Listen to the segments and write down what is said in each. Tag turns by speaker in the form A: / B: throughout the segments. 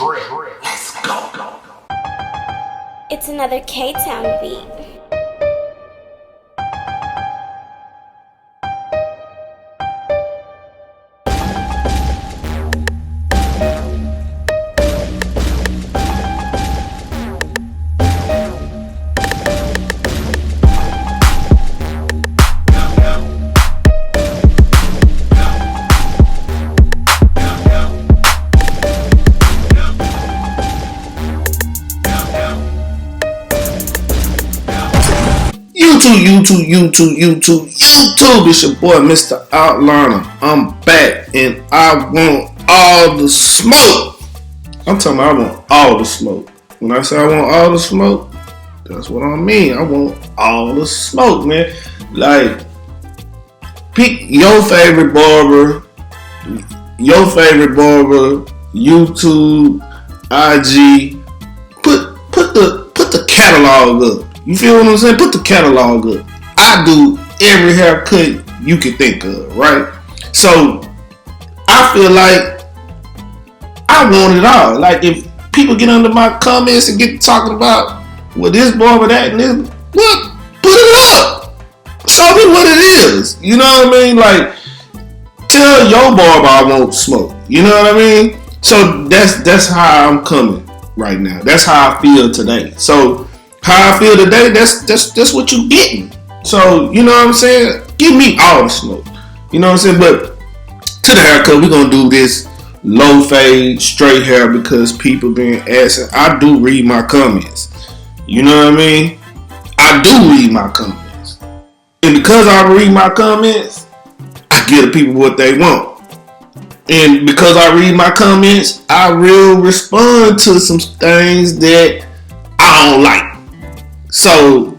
A: Let's go.
B: It's another K-Town beat.
C: YouTube. It's your boy, Mr. Outliner. I'm back and I want all the smoke. I'm talking about I want all the smoke. When I say I want all the smoke, that's what I mean. I want all the smoke, man. Like, pick your favorite barber, YouTube, IG. Put the catalog up. You feel what I'm saying? Put the catalog up. I do every haircut you can think of, right? So I feel like I want it all. Like, if people get under my comments and get talking about this barber, that, and this, look, put it up. Show me what it is. You know what I mean? Like, tell your barber I want smoke. You know what I mean? So that's how I'm coming right now. That's how I feel today. So how I feel today, that's what you getting. So, you know what I'm saying? Give me all the smoke. You know what I'm saying? But to the haircut, we're going to do this low fade, straight hair because people been asking. I do read my comments. You know what I mean? I do read my comments. And because I read my comments, I give the people what they want. And because I read my comments, I will respond to some things that I don't like. So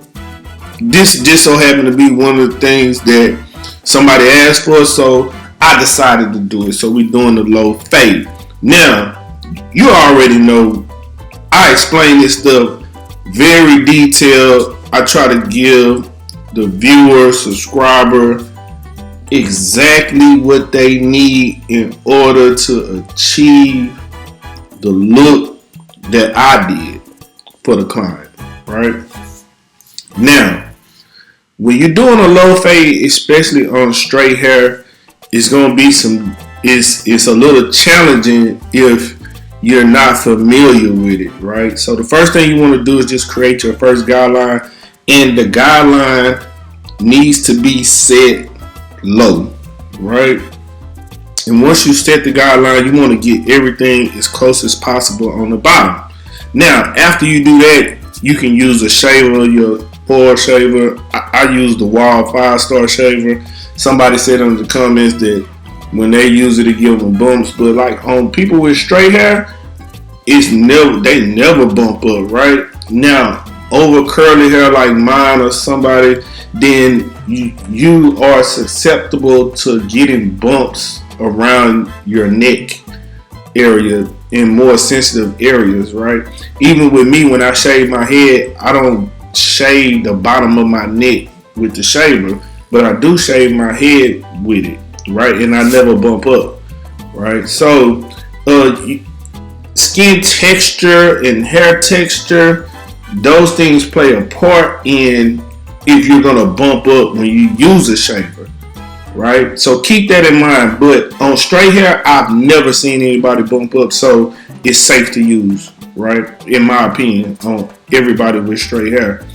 C: this so happened to be one of the things that somebody asked for, so I decided to do it. So we're doing the low fade. Now, you already know I explain this stuff very detailed. I try to give the viewer, subscriber exactly what they need in order to achieve the look that I did for the client, right? Now, when you're doing a low fade, especially on straight hair, it's gonna be it's a little challenging if you're not familiar with it, right? So the first thing you want to do is just create your first guideline, and the guideline needs to be set low, right? And once you set the guideline, you want to get everything as close as possible on the bottom. Now, after you do that, you can use a shaver, your Wahl shaver. I use the Wahl 5-star shaver. Somebody said in the comments that when they use it give them bumps, but like on people with straight hair, they never bump up, right? Now, over curly hair like mine or somebody, then you are susceptible to getting bumps around your neck area in more sensitive areas, right? Even with me, when I shave my head, I don't shave the bottom of my neck with the shaver, but I do shave my head with it, right? And I never bump up, right? So skin texture and hair texture, those things play a part in if you're gonna bump up when you use a shaver, right? So keep that in mind. But on straight hair, I've never seen anybody bump up, so it's safe to use, right? In my opinion, on everybody with straight hair,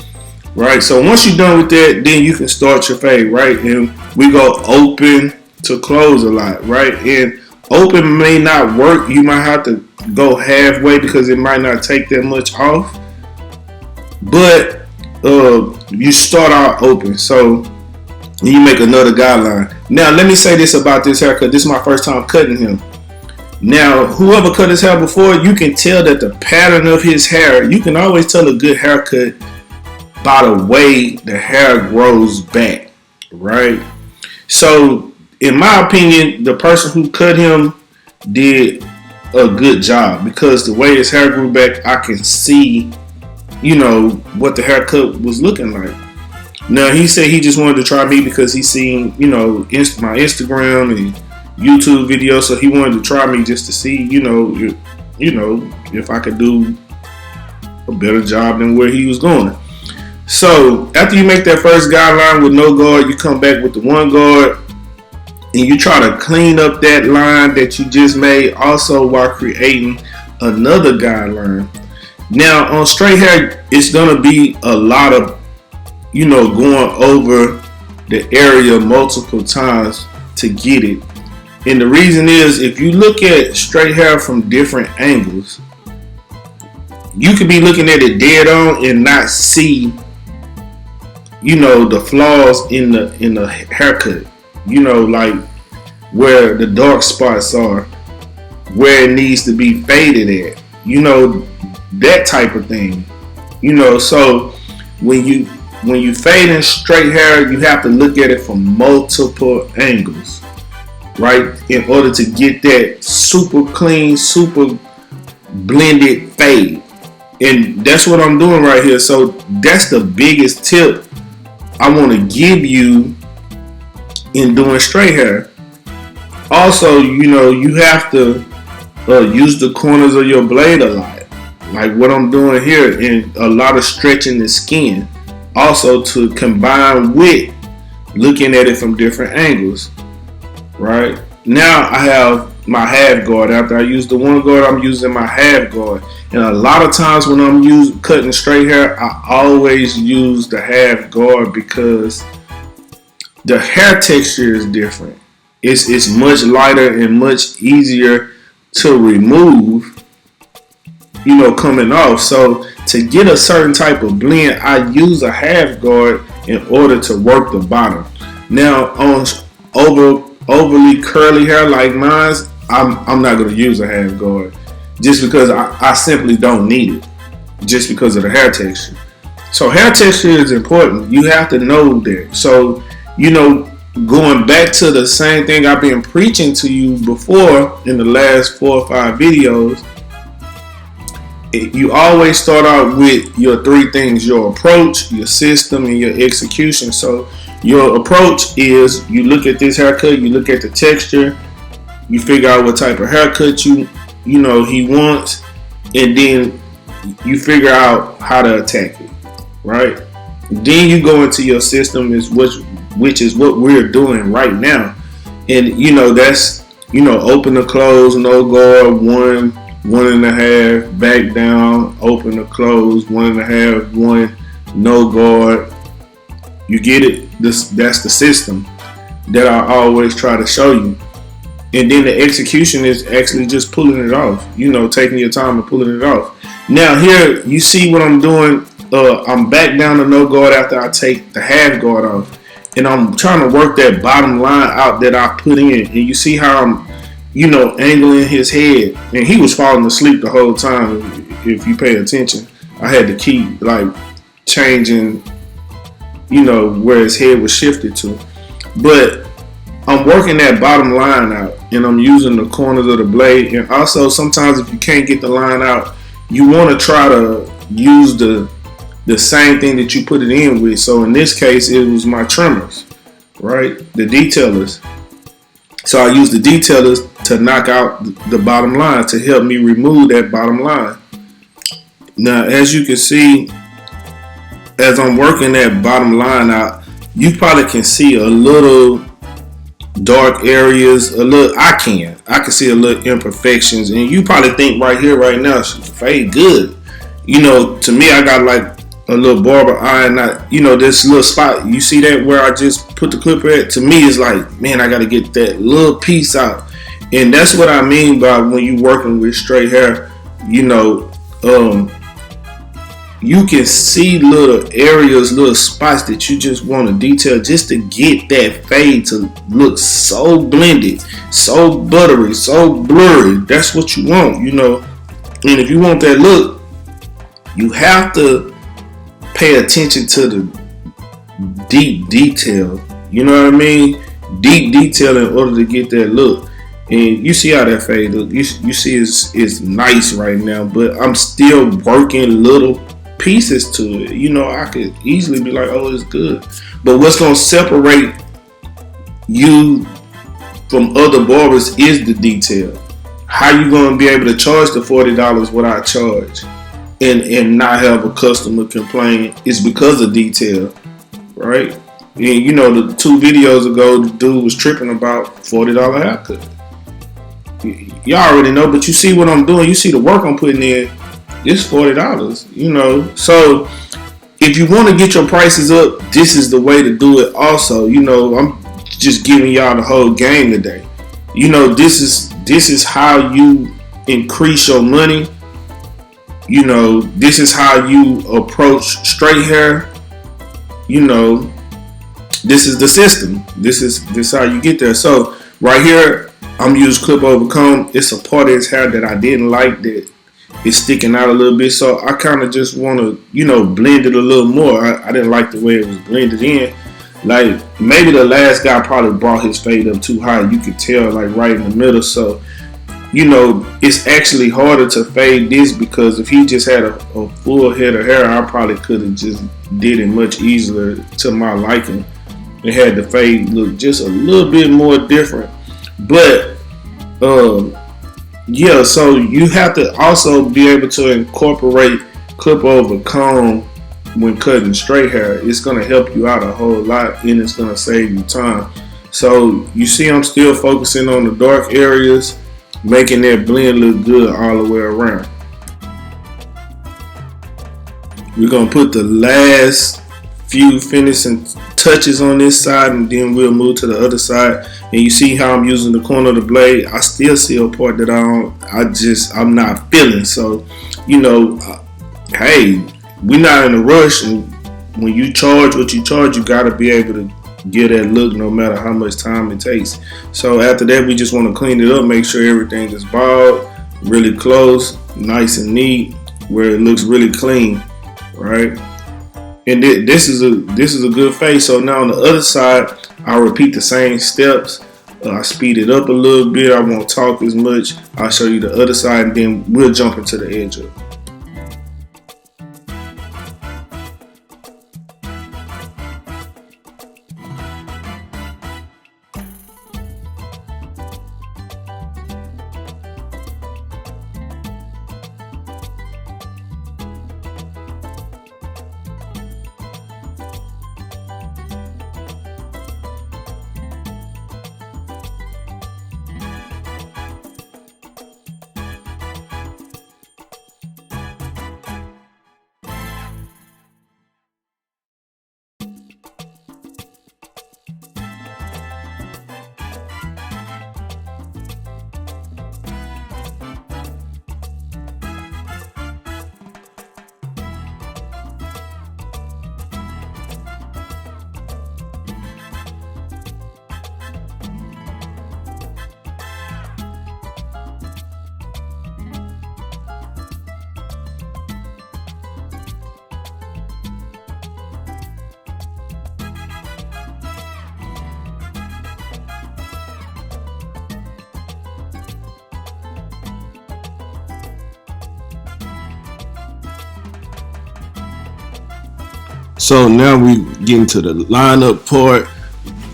C: right? So once you're done with that, then you can start your fade, right? And we go open to close a lot, right? And open may not work. You might have to go halfway because it might not take that much off. But you start out open, so you make another guideline. Now, let me say this about this haircut. This is my first time cutting him. Now, whoever cut his hair before, you can tell that the pattern of his hair, you can always tell a good haircut by the way the hair grows back, right? So, in my opinion, the person who cut him did a good job because the way his hair grew back, I can see, you know, what the haircut was looking like. Now, he said he just wanted to try me because he seen, you know, my Instagram and YouTube videos, so he wanted to try me just to see, you know, if I could do a better job than where he was going. So after you make that first guideline with no guard, you come back with the one guard and you try to clean up that line that you just made, also while creating another guideline. Now on straight hair, it's gonna be a lot of going over the area multiple times to get it. And the reason is, if you look at straight hair from different angles, you could be looking at it dead on and not see the flaws in the haircut, like where the dark spots are, where it needs to be faded at, that type of thing. So when you fade in straight hair, you have to look at it from multiple angles, right, in order to get that super clean, super blended fade. And that's what I'm doing right here. So that's the biggest tip I want to give you in doing straight hair. Also, you have to use the corners of your blade a lot, like what I'm doing here, and a lot of stretching the skin. Also, to combine with looking at it from different angles. Right now, I have my half guard. After I use the one guard, I'm using my half guard. And a lot of times when I'm cutting straight hair, I always use the half guard because the hair texture is different. It's much lighter and much easier to remove, coming off. So to get a certain type of blend, I use a half guard in order to work the bottom. Now on overly curly hair like mine, I'm not going to use a half guard just because I simply don't need it, just because of the hair texture. So hair texture is important. You have to know that. So going back to the same thing I've been preaching to you before in the last 4 or 5 videos, you always start out with your 3 things: your approach, your system, and your execution. So your approach is, you look at this haircut, you look at the texture, you figure out what type of haircut he wants, and then you figure out how to attack it, right? Then you go into your system, which is what we're doing right now. And that's open to close, no guard, 1, 1.5, back down, open to close, 1.5, 1, no guard. You get it? That's the system that I always try to show you. And then the execution is actually just pulling it off, taking your time and pulling it off. Now here, you see what I'm doing. I'm back down to no guard after I take the half guard off. And I'm trying to work that bottom line out that I put in. And you see how I'm, angling his head. And he was falling asleep the whole time, if you pay attention. I had to keep, changing, where his head was shifted to. But I'm working that bottom line out, and I'm using the corners of the blade. And also, sometimes if you can't get the line out, you want to try to use the same thing that you put it in with. So in this case, it was my trimmers, right? The detailers. So I used the detailers to knock out the bottom line, to help me remove that bottom line. Now, as you can see, as I'm working that bottom line out, you probably can see a little dark areas, I can see a little imperfections, and you probably think right here, right now, she's fade good. To me, I got like a little barber eye, not, this little spot. You see that where I just put the clipper at? To me, it's like, man, I got to get that little piece out. And that's what I mean by when you working with straight hair, you can see little areas, little spots that you just want to detail just to get that fade to look so blended, so buttery, so blurry. That's what you want, And if you want that look, you have to pay attention to the deep detail. You know what I mean? Deep detail in order to get that look. And you see how that fade look. You see it's nice right now, but I'm still working little pieces to it. I could easily be like, oh, it's good. But what's going to separate you from other barbers is the detail. How you gonna be able to charge the $40 without charge and not have a customer complain? It's because of detail, right? And you know, the 2 videos ago, the dude was tripping about $40 haircut. Y'all already know, but you see what I'm doing. You see the work I'm putting in. It's $40. You know, so if you want to get your prices up, this is the way to do it. Also, you know, I'm just giving y'all the whole game today. You know, this is how you increase your money. You know, this is how you approach straight hair. You know, this is the system. This is how you get there. So right here, I'm using clip over comb. It's a part of his hair that I didn't like that is sticking out a little bit. So I kind of just want to, you know, blend it a little more. I didn't like the way it was blended in. Like maybe the last guy probably brought his fade up too high. You could tell like right in the middle. So you know, it's actually harder to fade this because if he just had a full head of hair, I probably could have just did it much easier to my liking and had the fade look just a little bit more different. But yeah, so you have to also be able to incorporate clip over comb when cutting straight hair. It's going to help you out a whole lot and it's going to save you time. So you see I'm still focusing on the dark areas, making that blend look good all the way around. We're going to put the last few finishing touches on this side and then we'll move to the other side. And you see how I'm using the corner of the blade. I still see a part that I'm not feeling. So, you know, hey, we're not in a rush. And when you charge what you charge, you got to be able to get that look no matter how much time it takes. So after that, we just want to clean it up, make sure everything is bald, really close, nice and neat, where it looks really clean, right? And this is a good face. So now on the other side, I'll repeat the same steps. I speed it up a little bit. I won't talk as much. I'll show you the other side, and then we'll jump into the edge up. So now we get into the lineup part.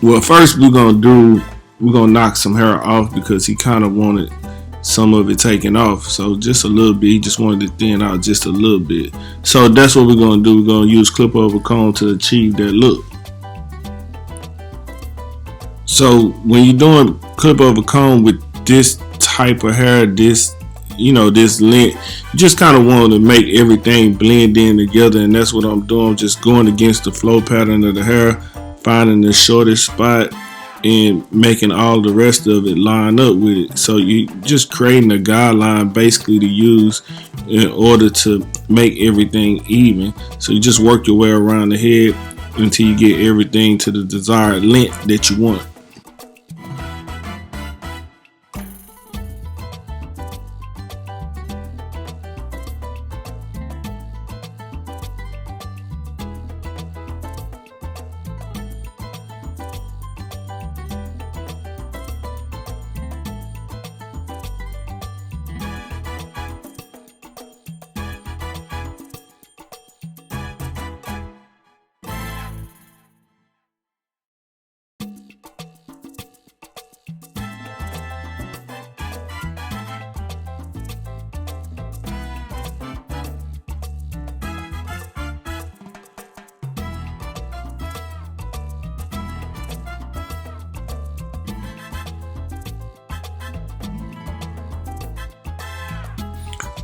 C: Well, first we're gonna knock some hair off because he kind of wanted some of it taken off. So just a little bit. He just wanted to thin out just a little bit. So that's what we're gonna do. We're gonna use clip over comb to achieve that look. So when you're doing clip over comb with this type of hair, this length, you just kind of want to make everything blend in together, and that's what I'm doing. I'm just going against the flow pattern of the hair, finding the shortest spot and making all the rest of it line up with it. So you just creating a guideline basically to use in order to make everything even. So you just work your way around the head until you get everything to the desired length that you want.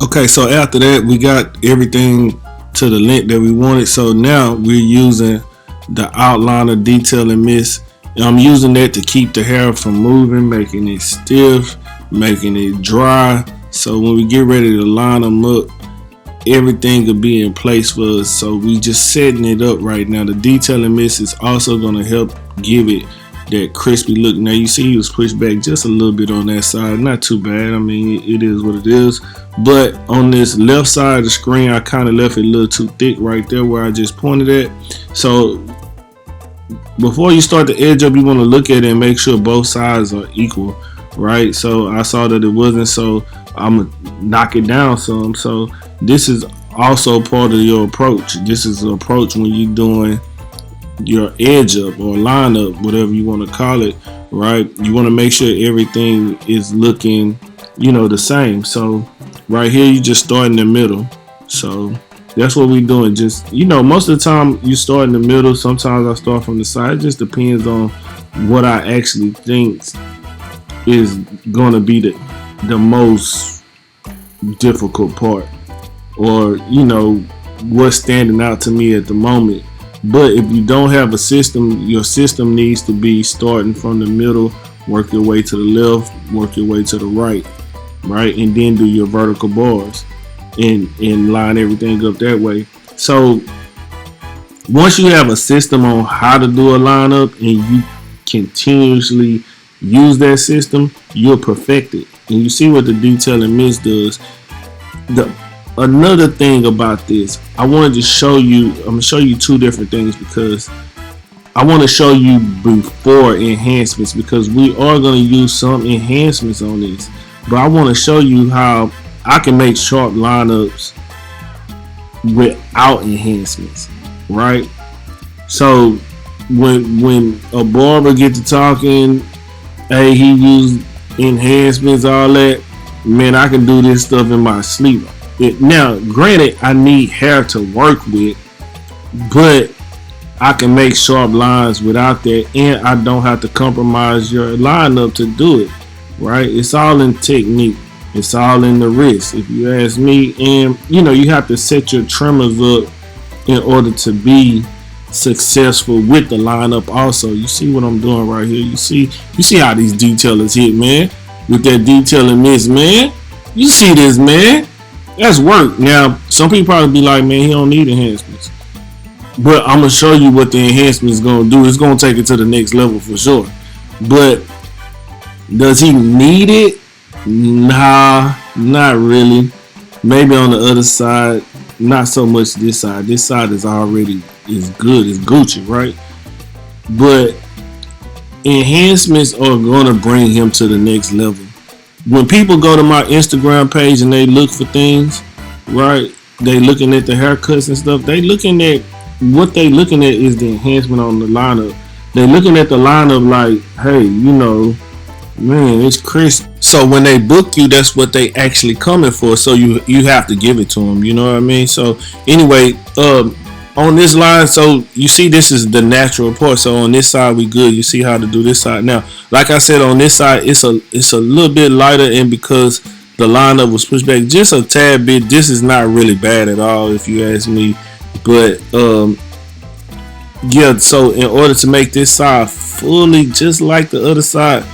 C: Okay, so after that, we got everything to the length that we wanted. So now we're using the outliner detail and mist. And I'm using that to keep the hair from moving, making it stiff, making it dry. So when we get ready to line them up, everything will be in place for us. So we just setting it up right now. The detail and mist is also going to help give it that crispy look. Now you see he was pushed back just a little bit on that side, not too bad. I mean, it is what it is. But on this left side of the screen, I kind of left it a little too thick right there where I just pointed at. So before you start the edge up, you want to look at it and make sure both sides are equal, right? So I saw that it wasn't, so I'm gonna knock it down some. So this is also part of your approach. This is an approach when you're doing your edge up or line up, whatever you want to call it, right? You want to make sure everything is looking, the same. So right here, you just start in the middle. So that's what we're doing. Just, most of the time you start in the middle. Sometimes I start from the side. It just depends on what I actually think is going to be the most difficult part, or what's standing out to me at the moment. But if you don't have a system, your system needs to be starting from the middle, work your way to the left, work your way to the right, and then do your vertical bars and line everything up that way. So once you have a system on how to do a lineup and you continuously use that system, you'll perfect it. And you see what the detail and mist does. Another thing about this, I wanted to show you, I'm going to show you two different things, because I want to show you before enhancements, because we are going to use some enhancements on this. But I want to show you how I can make sharp lineups without enhancements, right? So when a barber get to talking, hey, he used enhancements, all that, man, I can do this stuff in my sleep. Now, granted, I need hair to work with, but I can make sharp lines without that, and I don't have to compromise your lineup to do it, right? It's all in technique. It's all in the wrist, if you ask me. And you have to set your trimmers up in order to be successful with the lineup also. You see what I'm doing right here? You see how these detailers hit, man, with that detail and mist, man. You see this, man? That's work. Now, some people probably be like, man, he don't need enhancements. But I'm going to show you what the enhancement is going to do. It's going to take it to the next level for sure. But does he need it? Nah, not really. Maybe on the other side, not so much this side. This side is already good. It's Gucci, right? But enhancements are going to bring him to the next level. When people go to my Instagram page and they look for things, right? They looking at the haircuts and stuff. They looking at what they looking at is the enhancement on the lineup. They looking at the lineup like, hey, man, it's crisp. So when they book you, that's what they actually coming for. So you have to give it to them. You know what I mean? So anyway, on this line, so you see this is the natural part. So on this side we good. You see how to do this side. Now, like I said, on this side it's a little bit lighter, and because the lineup was pushed back just a tad bit, this is not really bad at all if you ask me. But yeah, so in order to make this side fully just like the other side,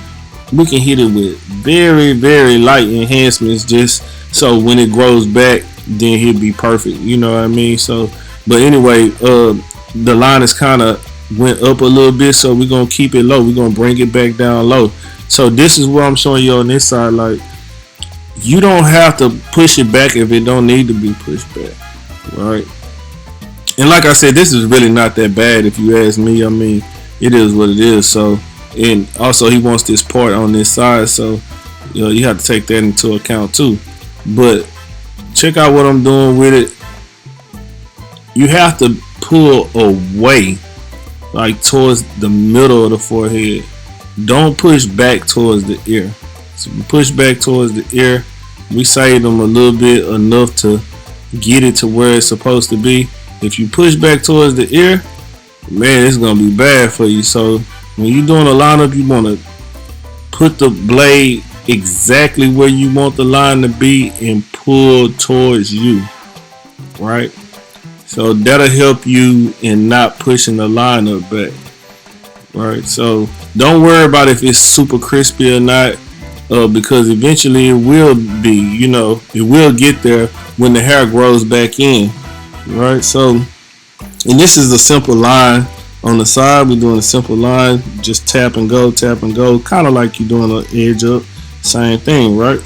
C: we can hit it with very, very light enhancements, just so when it grows back, then he'll be perfect. You know what I mean? So, but anyway, the line is kind of went up a little bit, so we're gonna keep it low. We're gonna bring it back down low. So this is what I'm showing you on this side. Like, you don't have to push it back if it don't need to be pushed back, right? And like I said, this is really not that bad if you ask me. I mean, it is what it is. So, and also he wants this part on this side, so you have to take that into account too. But check out what I'm doing with it. You have to pull away, like towards the middle of the forehead. Don't push back towards the ear. So you push back towards the ear. We saved them a little bit, enough to get it to where it's supposed to be. If you push back towards the ear, man, it's gonna be bad for you. So when you're doing a lineup, you want to put the blade exactly where you want the line to be and pull towards you, right? So that'll help you in not pushing the line up back, right? So don't worry about if it's super crispy or not, because eventually it will be, it will get there when the hair grows back in, right? So, and this is a simple line on the side. We're doing a simple line, just tap and go, kind of like you're doing an edge up, same thing, right?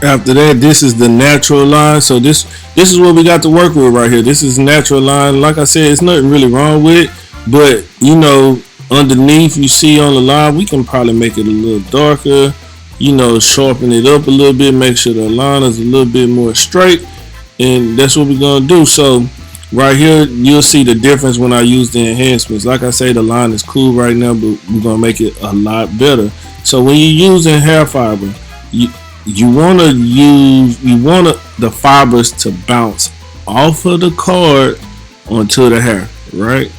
C: After that, this is the natural line. So this is what we got to work with right here. This is natural line. Like I said, it's nothing really wrong with it, but underneath you see on the line, we can probably make it a little darker. Sharpen it up a little bit, make sure the line is a little bit more straight, and that's what we're gonna do. So right here, you'll see the difference when I use the enhancements. Like I say, the line is cool right now, but we're gonna make it a lot better. So when you're using hair fiber, you want the fibers to bounce off of the card onto the hair, right?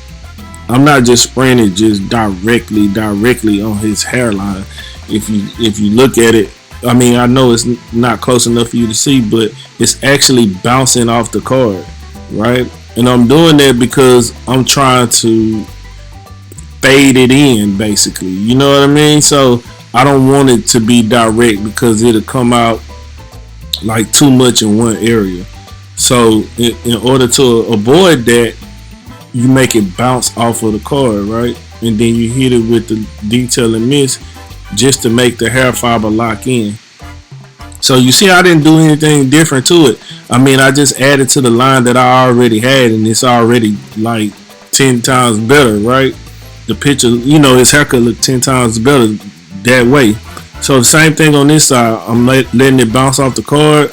C: I'm not just spraying it just directly on his hairline. If you look at it, I mean, I know it's not close enough for you to see, but it's actually bouncing off the card, right? And I'm doing that because I'm trying to fade it in, basically. You know what I mean? So I don't want it to be direct because it'll come out like too much in one area. So in order to avoid that, you make it bounce off of the card, right? And then you hit it with the detail and mist just to make the hair fiber lock in. So you see, I didn't do anything different to it. I mean, I just added to the line that I already had, and it's already like 10 times better, right? The picture, his haircut look 10 times better that way. So the same thing on this side. I'm letting it bounce off the card.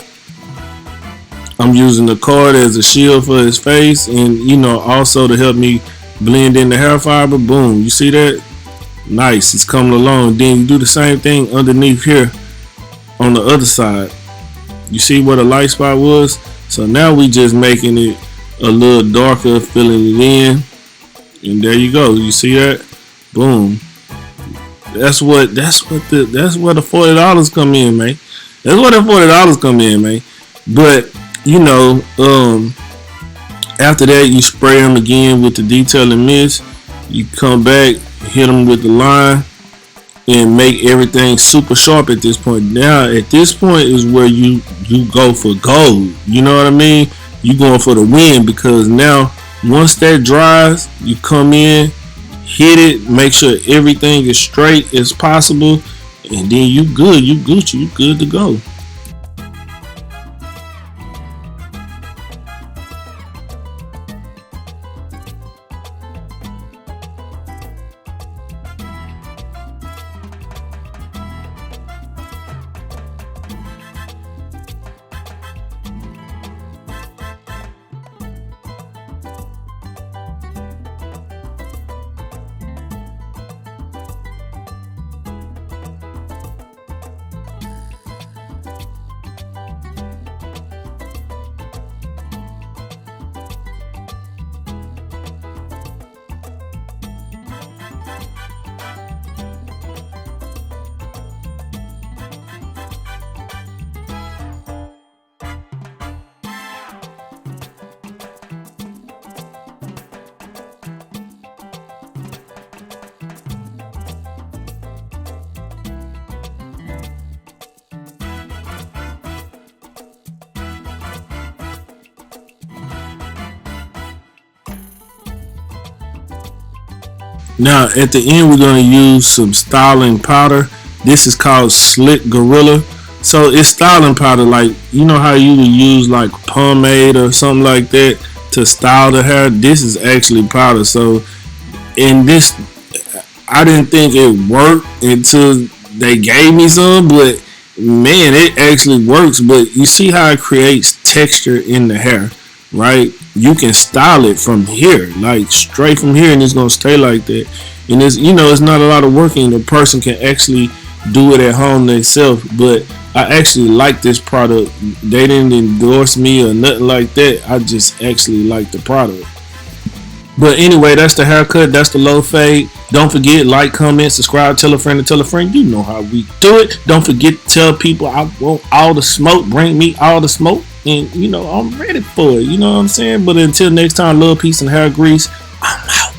C: I'm using the card as a shield for his face, and also to help me blend in the hair fiber. Boom, you see that? Nice, it's coming along. Then you do the same thing underneath here on the other side. You see where the light spot was? So now we just making it a little darker, filling it in, and there you go. You see that? Boom. That's where the $40 come in, man. That's where the $40 come in, man. But after that, you spray them again with the detail and mist. You come back, hit them with the line, and make everything super sharp at this point. Now, at this point is where you go for gold. You know what I mean? You going for the win, because now once that dries, you come in, hit it, make sure everything is straight as possible, and then you good. You Gucci. You good to go. Now at the end, we're going to use some styling powder. This is called Slick Gorilla. So it's styling powder, like how you would use like pomade or something like that to style the hair. This is actually powder. So in this, I didn't think it worked until they gave me some, but man, it actually works. But you see how it creates texture in the hair, right? You can style it from here, like straight from here, and it's gonna stay like that. And it's, it's not a lot of work, and the person can actually do it at home themselves. But I actually like this product. They didn't endorse me or nothing like that. I just actually like the product. But anyway, that's the haircut. That's the low fade. Don't forget, like, comment, subscribe, tell a friend to tell a friend. You know how we do it. Don't forget to tell people I want all the smoke. Bring me all the smoke. And, I'm ready for it. You know what I'm saying? But until next time, love, peace, and hair grease. I'm out.